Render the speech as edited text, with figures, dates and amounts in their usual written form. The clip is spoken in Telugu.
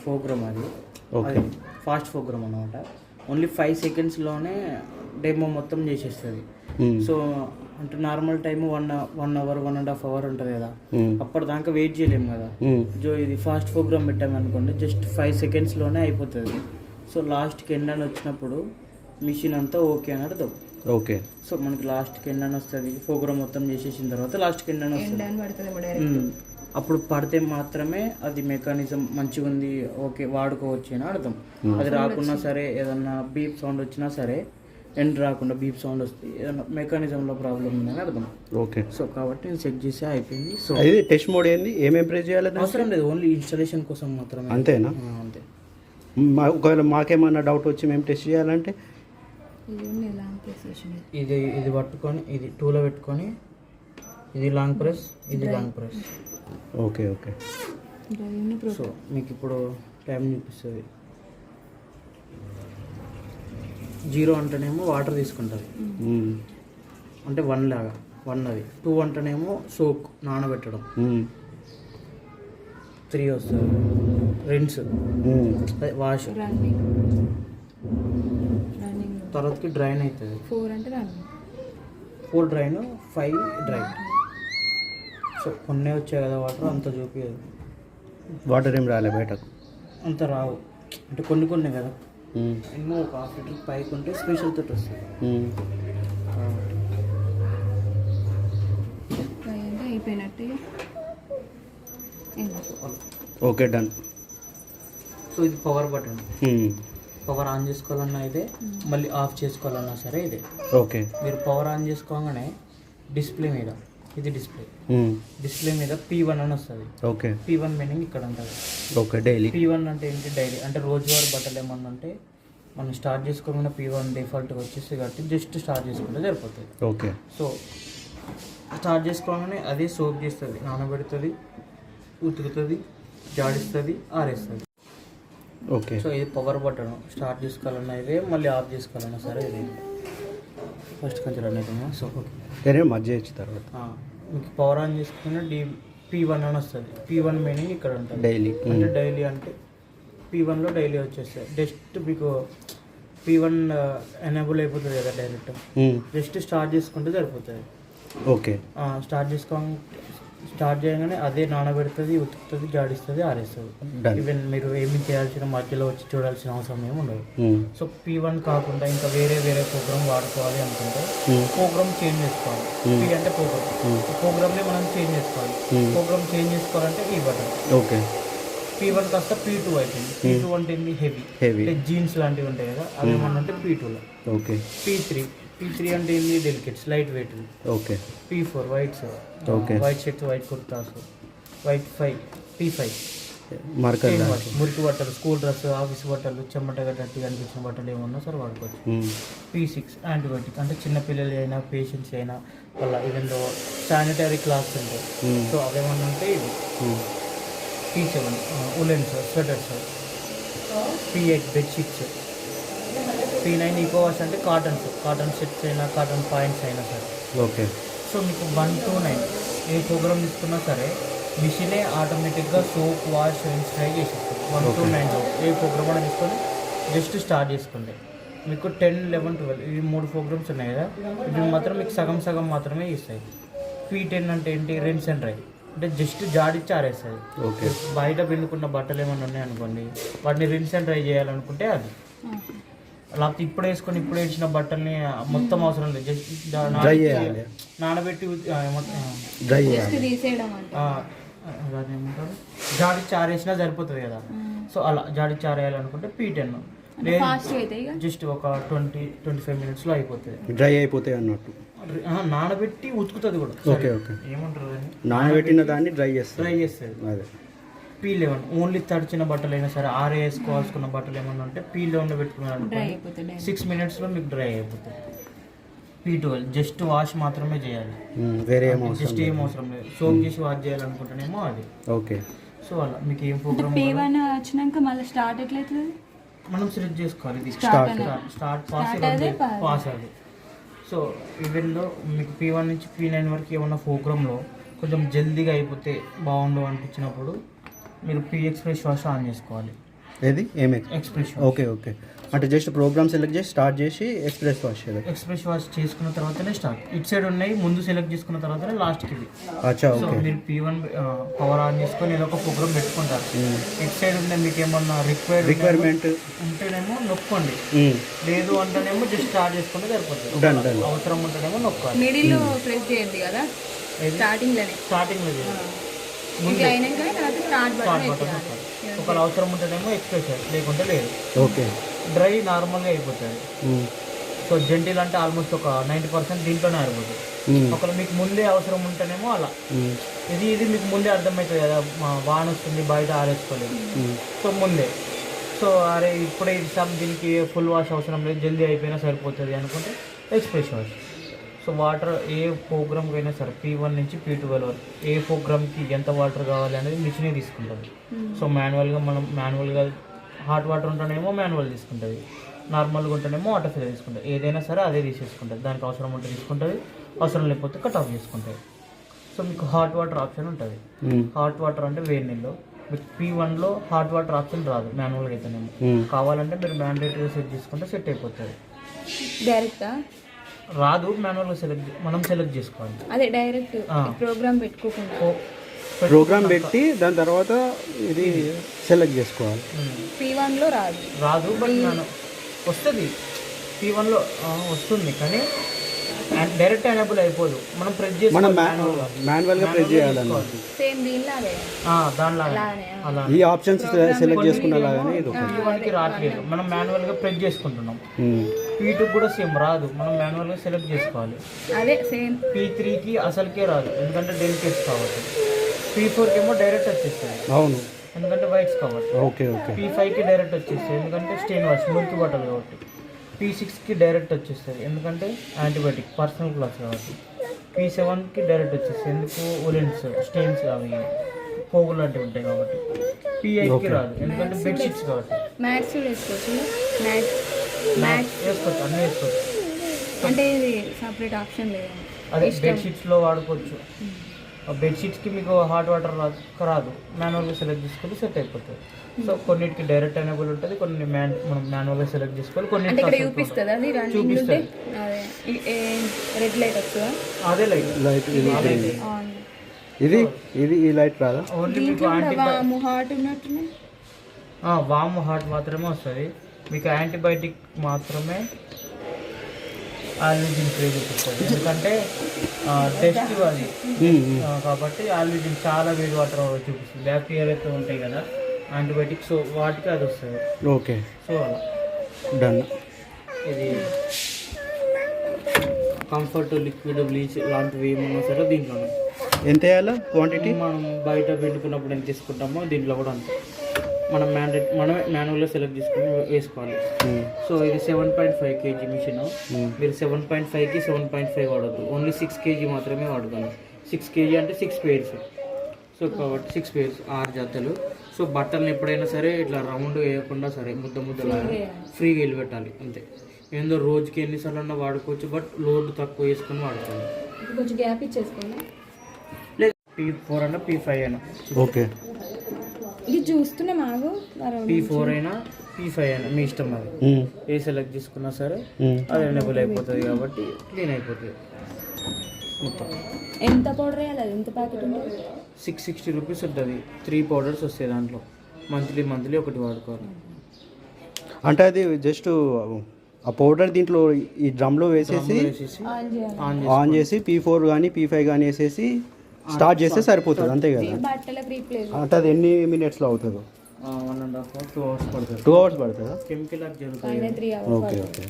ప్రోగ్రామ్ అది. ఓకే. ఫాస్ట్ ప్రోగ్రామ్ అనమాట. ఓన్లీ 5 సెకండ్స్లోనే డెమో మొత్తం చేసేస్తుంది. సో అంటే నార్మల్ టైం 1 అవర్ 1.5 అవర్ ఉంటుంది కదా, అప్పటిదాకా వెయిట్ చేయలేము కదా. ఇది ఫాస్ట్ ప్రోగ్రామ్ పెట్టామనుకోండి, జస్ట్ 5 సెకండ్స్లోనే అయిపోతుంది. సో లాస్ట్కి ఎండ్ అని వచ్చినప్పుడు మిషన్ అంతా ఓకే అని అర్థం. ఓకే. సో మనకి లాస్ట్కి ఎండ్ అని వస్తుంది. ప్రోగ్రామ్ మొత్తం చేసేసిన తర్వాత లాస్ట్కి ఎండ్ అని వస్తుంది. అప్పుడు పడితే మాత్రమే అది మెకానిజం మంచిగా ఉంది, ఓకే వాడుకోవచ్చు అని అర్థం. అది రాకున్నా సరే, ఏదన్నా బీప్ సౌండ్ వచ్చినా సరే, ఎండ్ రాకుండా బీప్ సౌండ్ వస్తే ఏదన్నా మెకానిజంలో ప్రాబ్లం ఉందని అర్థం. ఓకే. సో కాబట్టి నేను చెక్ చేసి అయిపోయింది. సో ఇది టెస్ట్ మోడ్ ఏంది, ఏమేం ప్రెస్ చేయాలి? అవసరం లేదు, ఓన్లీ ఇన్స్టాలేషన్ కోసం మాత్రమే. అంతేనా? అంతే. ఒకవేళ మాకేమన్నా డౌట్ వచ్చి మేము టెస్ట్ చేయాలంటే ఇది పట్టుకొని, ఇది టూలో పెట్టుకొని, ఇది లాంగ్ ప్రెస్, ఇది long press. Okay. Okay. So మీకు ఇప్పుడు టైం చూపిస్తుంది. 0 అంటేనేమో వాటర్ తీసుకుంటుంది, అంటే 1 లాగా 1 అది. 2 అంటేనేమో సోక్ నానబెట్టడం. 3 వస్తుంది రిన్స్, వాష్. తర్వాతకి డ్రైన్ అవుతుంది. 4 డ్రైన్, 5 డ్రైన్. సో కొన్ని వచ్చాయి కదా వాటర్, అంత చూపించదు. వాటర్ ఏం రాలే బయటకు, అంత రావు. అంటే కొన్ని కదా, ఎన్నో ఒక 1/2 లీటర్ పైకి ఉంటే స్పెషల్ తోటి వస్తుంది. Okay, done. సో ఇది పవర్ బటన్. పవర్ ఆన్ చేసుకోవాలన్నా ఇదే, మళ్ళీ ఆఫ్ చేసుకోవాలన్నా సరే ఇదే. ఓకే. మీరు పవర్ ఆన్ చేసుకోగానే డిస్ప్లే మీద, ఇది డిస్ప్లే మీద P1 అని వస్తుంది. ఓకే. P1 మీనింగ్ ఇక్కడ ఉంటుంది. ఓకే. డైలీ P1 అంటే ఏంటి? డైలీ అంటే రోజువారీ బట్టలు ఏమన్నా అంటే మనం స్టార్ట్ చేసుకోకుండా P1 డిఫాల్ట్గా వచ్చేసి కాబట్టి జస్ట్ స్టార్ట్ చేసుకుంటే సరిపోతుంది. ఓకే. సో స్టార్ట్ చేసుకోగానే అదే సోప్ చేస్తుంది, నానబెడుతుంది, ఉతుకుతుంది, జాడిస్తుంది, ఆరేస్తుంది. ఓకే. సో ఇది పవర్ బటన్. స్టార్ట్ చేసుకోవాలన్నా ఇదే, మళ్ళీ ఆఫ్ చేసుకోవాలన్నా సరే ఇదే. ఫస్ట్ కొంచెం రన్ అవుతుందా? సో ఓకే, మధ్య ఇచ్చిన తర్వాత మీకు పవర్ ఆన్ చేసుకున్న P1 అని వస్తుంది. P1 మీనింగ్ ఇక్కడ ఉంటుంది, డైలీ. అంటే డైలీ అంటే P1లో డైలీ వచ్చేస్తుంది. జస్ట్ మీకు P1 ఎనేబుల్ అయిపోతుంది కదా డైరెక్ట్, జస్ట్ స్టార్ట్ చేసుకుంటే సరిపోతుంది. ఓకే. స్టార్ట్ చేయగానే అదే నానబెడుతుంది, ఉతుకుతుంది, జాడిస్తుంది, ఆరేస్తుంది. ఈవెన్ మీరు ఏమి చేయాల్సిన మధ్యలో వచ్చి చూడాల్సిన అవసరం ఏమి ఉండదు. సో P1 కాకుండా ఇంకా వేరే ప్రోగ్రామ్ వాడుకోవాలి అనుకుంటే ప్రోగ్రామ్ చేంజ్ చేసుకోవాలి. P అంటే ప్రోగ్రామ్ని మనం చేంజ్ చేసుకోవాలి. ప్రోగ్రామ్ చేంజ్ చేసుకోవాలంటే ఈ బటన్. ఓకే. P1 కాస్త P2 అయిపోయింది. P2 అంటే హెవీ, అంటే జీన్స్ లాంటివి ఉంటాయి కదా, అవి ఏమన్నా అంటే P2లో. ఓకే. P3 అంటే ఏంది? Delicates, light weight. Okay. P4 whites, white shirts, white kurtas, white 5. P5 మురికి బట్టలు, స్కూల్ డ్రెస్, ఆఫీస్ బట్టలు, చెమటగా గట్టిగా అనిపించిన బట్టలు ఏమన్నా సరే వాడుకోవచ్చు. P6 యాంటీబయాటిక్, అంటే చిన్నపిల్లలు అయినా పేషెంట్స్ అయినా వాళ్ళ ఈవెన్లో శానిటరీ క్లాత్స్ ఉంటాయి, సో అవేమన్నా ఉంటే ఇది. P7 woollens, sweaters. P8 bedsheets. P9 eco wash, అంటే కాటన్ సెట్స్ అయినా, కాటన్ పాయింట్స్ అయినా సరే. ఓకే. సో మీకు 1 to 9 ఏ ప్రోగ్రామ్ తీసుకున్నా సరే మిషనే ఆటోమేటిక్గా సోప్, వాష్, రిన్స్, డ్రై చేసేస్తుంది. 1 to 9 ఏ ప్రోగ్రామ్ అయినా తీసుకొని జస్ట్ స్టార్ట్ చేసుకుంటే మీకు 10, 11, 12 ఇవి 3 ప్రోగ్రామ్స్ ఉన్నాయి కదా, ఇవి మాత్రం మీకు సగం మాత్రమే ఇస్తాయి. P10 అంటే ఏంటి? రిన్స్ అండ్ డ్రై, అంటే జస్ట్ జాడిచ్చి ఆరేస్తుంది. ఓకే. బయట పిండుకున్న బట్టలు ఏమైనా ఉన్నాయనుకోండి, వాటిని రిన్స్ అండ్ డ్రై చేయాలనుకుంటే అది. లేకపోతే ఇప్పుడు వేసిన బట్టల్ని మొత్తం అవసరం లేదు, జస్ట్ నానబెట్టి దాన్ని ఏమంటారు, జాడిచ్చి ఆరేసినా సరిపోతుంది కదా. సో అలా జాడిచ్చి ఆరేయాలనుకుంటే P10. జస్ట్ ఒక 20-25 మినిట్స్లో అయిపోతుంది, డ్రై అయిపోతాయి అన్నట్టు. నానబెట్టి ఉతుకుతుంది కూడా. ఓకే. ఏమంటారు, నానబెట్టిన దాన్ని డ్రై చేస్తుంది. అదే. P11 ఓన్లీ తడిచిన బట్టలు అయినా సరే, వేసుకోవాల్సుకున్న బట్టలు ఏమన్నా ఉంటే P11 పెట్టుకున్నారంటే 6 మినిట్స్లో మీకు డ్రై అయిపోతుంది. P12 జస్ట్ వాష్ మాత్రమే చేయాలి, జస్ట్ ఏం అవసరం లేదు. సోప్ చేసి వాష్ చేయాలనుకుంటేనేమో అది. ఓకే. సో అలా మీకు ఏం ప్రోగ్రామ్ వచ్చినాక మళ్ళీ స్టార్ట్ ఎట్లయితుంది మనం సెలెక్ట్ చేసుకోవాలి. ఇది స్టార్ట్ పాస్ అది. సో ఈవెన్లో మీకు P1 నుంచి P9 వరకు ఏమన్నా ప్రోగ్రాంలో కొంచెం జల్దీగా అయిపోతే బాగుండు అనిపించినప్పుడు మీరు P Express వాష్ ఆన్ చేసుకోవాలి. ఏది ఏమెక్స్ ఎక్స్ప్రెస్ ఓకే ఓకే అంటే జస్ట్ ప్రోగ్రామ్ సెలెక్ట్ చేసి స్టార్ట్ చేసి ఎక్స్ప్రెస్ వాష్ చేయాలి. ఎక్స్ప్రెస్ వాష్ చేసుకున్న తర్వాతనే స్టార్ట్. ఇటు సైడ్ ఉన్నాయి ముందు సెలెక్ట్ చేసుకున్న తర్వాతనే లాస్ట్కి ఇది. అచ్చా సో ఓకే. మీరు P1 పవర్ ఆన్ చేసుకొని ఏదో ఒక ప్రోగ్రామ్ పెట్టుకుంటారు. ఇటు సైడ్ ఉన్నాయి మీకు ఏమన్నా రిక్వైర్మెంట్ ఉంటేనేమో నొక్కండి, లేదు అంటేనేమో జస్ట్ స్టార్ట్ చేసుకుంటే సరిపోతుంది. Done done. అవసరం ఉంటేనేమో నొక్కాలి. మిడిల్ లో ప్రెస్ చేయండి కదా స్టార్టింగ్ లోనే. స్టార్టింగ్లో ఇట్లా అయినాక తర్వాత స్టార్ట్ బటన్ నొక్కాలి. ఒకవేళ అవసరం ఉంటేనేమో ఎక్స్ప్రెస్ లేకుంటే లేదు. ఓకే. డ్రై నార్మల్గా అయిపోతుంది. సో జెంటిల్ అంటే ఆల్మోస్ట్ ఒక 90% దీంట్లోనే ఆరిపోతుంది. ఒకవేళ మీకు ముందే అవసరం ఉంటేనేమో అలా. ఇది మీకు ముందే అర్థమవుతుంది కదా, వాన వస్తుంది బయట ఆరేసుకోలేదు, సో ముందే. సో అరే ఇప్పుడే దీనికి ఫుల్ వాష్ అవసరం లేదు, జల్దీ అయిపోయినా సరిపోతుంది అనుకుంటే ఎక్స్ప్రెస్ వాష్. సో వాటర్ ఏ ప్రోగ్రామ్కి అయినా సరే P1 నుంచి P12 వరకు ఏ ప్రోగ్రామ్కి ఎంత వాటర్ కావాలి అనేది మిషనే తీసుకుంటుంది. సో మాన్యువల్గా హాట్ వాటర్ ఉంటేనేమో మాన్యువల్ తీసుకుంటుంది, నార్మల్గా ఉంటేనేమో వాటర్ ఫిల్ తీసుకుంటుంది. ఏదైనా సరే అదే తీసేసుకుంటుంది. దానికి అవసరం ఉంటే తీసుకుంటుంది, అవసరం లేకపోతే కట్ ఆఫ్ చేసుకుంటుంది. సో మీకు హాట్ వాటర్ ఆప్షన్ ఉంటుంది. హాట్ వాటర్ అంటే వేడి నీళ్ళు. మీకు P1లో హాట్ వాటర్ ఆప్షన్ రాదు మాన్యువల్గా అయితేనేమో. కావాలంటే మీరు మ్యాండేటరీ సెట్ చేసుకుంటే సెట్ అయిపోతుంది. డైరెక్టా రాదు, మాన్యువల్గా మనం సెలెక్ట్ చేసుకోవాలి. అదే డైరెక్ట్ ప్రోగ్రామ్ పెట్టుకోకుండా ప్రోగ్రామ్ పెట్టి దాని తర్వాత ఇది సెలెక్ట్ చేసుకోవాలి. P1 లో రాదు బట్ నేను వస్తుంది P1లో వస్తుంది, కానీ డైరెక్ట్ ఎనేబుల్ అయిపోదు. మనం ప్రెస్ చేసి మనం మాన్యువల్గా ప్రెస్ చేయాలన్నమాట. సేమ్ దీనిలాగే దానిలాగా అలా ఈ ఆప్షన్స్ సెలెక్ట్ చేసుకున్నలాగానే ఇది P1కి రావట్లేదు, మనం మాన్యువల్గా ప్రెస్ చేసుకుంటున్నాం. P2 కూడా సేమ్ రాదు, మనం మాన్యువల్గా సెలెక్ట్ చేసుకోవాలి. అదే సేమ్. P3కి అసలుకే రాదు, ఎందుకంటే డెలికేట్స్ కాబట్టి. P4కి ఏమో డైరెక్ట్ వచ్చేస్తుంది. అవును, ఎందుకంటే వైట్స్ కాబట్టి. Okay okay. P5కి డైరెక్ట్ వచ్చేస్తుంది, ఎందుకంటే స్టెయిన్ వాష్ మురికి బట్టలు కాబట్టి. P6కి డైరెక్ట్ వచ్చేస్తుంది, ఎందుకంటే యాంటీబయాటిక్ పర్సనల్ క్లాస్ కాబట్టి. P7కి డైరెక్ట్ వచ్చేస్తుంది, ఎందుకు ఒలెన్స్ స్టెయిన్స్ అవి పోగులు లాంటివి ఉంటాయి కాబట్టి. P8కి రాదు, ఎందుకంటే బెడ్షీట్స్ కాబట్టి. మ్యాట్స్ వేసుకోవచ్చు. వేసుకోవచ్చు, అన్నీ వేసుకోవచ్చు. అంటే ఇది సపరేట్ ఆప్షన్ లేదు. అదే బెడ్షీట్స్లో వాడుకోవచ్చు. బెడ్షీట్స్కి మీకు హాట్ వాటర్ రాదు, మాన్యువల్గా సెలెక్ట్ చేసుకొని సెట్ అయిపోతుంది. సో కొన్నిటికి డైరెక్ట్ ఎనేబుల్ ఉంటుంది, కొన్ని మనం మాన్యువల్గా సెలెక్ట్ చేసుకోవాలి. అంటే ఇక్కడ చూపిస్తుంది అది రన్నింగ్ ఉంటే రెడ్ లైట్ వస్తుందా? అదే లైట్ ఇది ఈ లైట్ రాదా? ఓన్లీ మీకు వాము హాట్ ఉన్నట్టున్నాయి. వాము హాట్ మాత్రమే వస్తుంది. మీకు యాంటీబయాటిక్ మాత్రమే ఆల్విజిన్ ఫ్రీ చూపిస్తుంది, ఎందుకంటే టెస్ట్ అది కాబట్టి. ఆల్విజిన్ చాలా వేడి వాటర్ చూపిస్తుంది, బ్యాక్టీరియా అయితే ఉంటాయి కదా యాంటీబయాటిక్, సో వాటికి అది వస్తుంది. ఓకే. సో అలా డన్. ఇది కంఫర్ట్ లిక్విడ్ బ్లీచ్ లాంటివి ఏమన్నా సరే దీంట్లోనే. ఎంత వేయాలా క్వాంటిటీ? మనం బయట పెట్టుకున్నప్పుడు ఎంత తీసుకుంటామో దీంట్లో కూడా అంతే. మనమే మాన్యువల్గా సెలెక్ట్ చేసుకుని వేసుకోవాలి. సో ఇది 7.5 kg మిషన్. మీరు 7.5కి 7.5 వాడద్దు, ఓన్లీ 6 kg మాత్రమే వాడగలరు. 6 kg అంటే 6 pairs. సో కాబట్టి 6 pairs 6 జతలు. సో బట్టలను ఎప్పుడైనా సరే ఇట్లా రౌండ్ వేయకుండా సరే ముద్దలాగా ఫ్రీగా వెళ్ళిపెట్టాలి అంతే. ఏందో రోజుకి ఎన్నిసార్లు అన్నా వాడుకోవచ్చు, బట్ లోడ్ తక్కువ వేసుకొని వాడుకోవాలి. కొంచెం గ్యాప్ ఇచ్చేసుకోండి. లేదు P4 అయినా P5 అయినా ఓకే. ఇది చూస్తున్నా మాకు P4 అయినా P5 అయినా మీ ఇష్టం. అది ఏ సెలెక్ట్ చేసుకున్నా సరే అది ఎనేబుల్ అయిపోతుంది కాబట్టి క్లీన్ అయిపోతుంది మొత్తం. ఎంత పౌడర్ వేయాలి? అది ఎంత ప్యాకెట్ ఉంటుంది? 660 రూపీస్ ఉంటుంది. 3 పౌడర్స్ వస్తాయి దాంట్లో. మంత్లీ ఒకటి వాడుకోవాలి. అంటే అది జస్ట్ ఆ పౌడర్ దీంట్లో ఈ డ్రమ్లో వేసేసి ఆన్ చేసి P4 కానీ P5 కానీ వేసేసి స్టార్ట్ చేస్తే సరిపోతుంది అంతే కదా? బట్టలకు రీప్లేస్. అంటే అది ఎన్ని మినిట్స్లో అవుతుందో? 1.5 hours 2 hours పడుతుంది. 2 hours పడుతుందా? కెమికల్ జరుగుతుంది. Okay okay.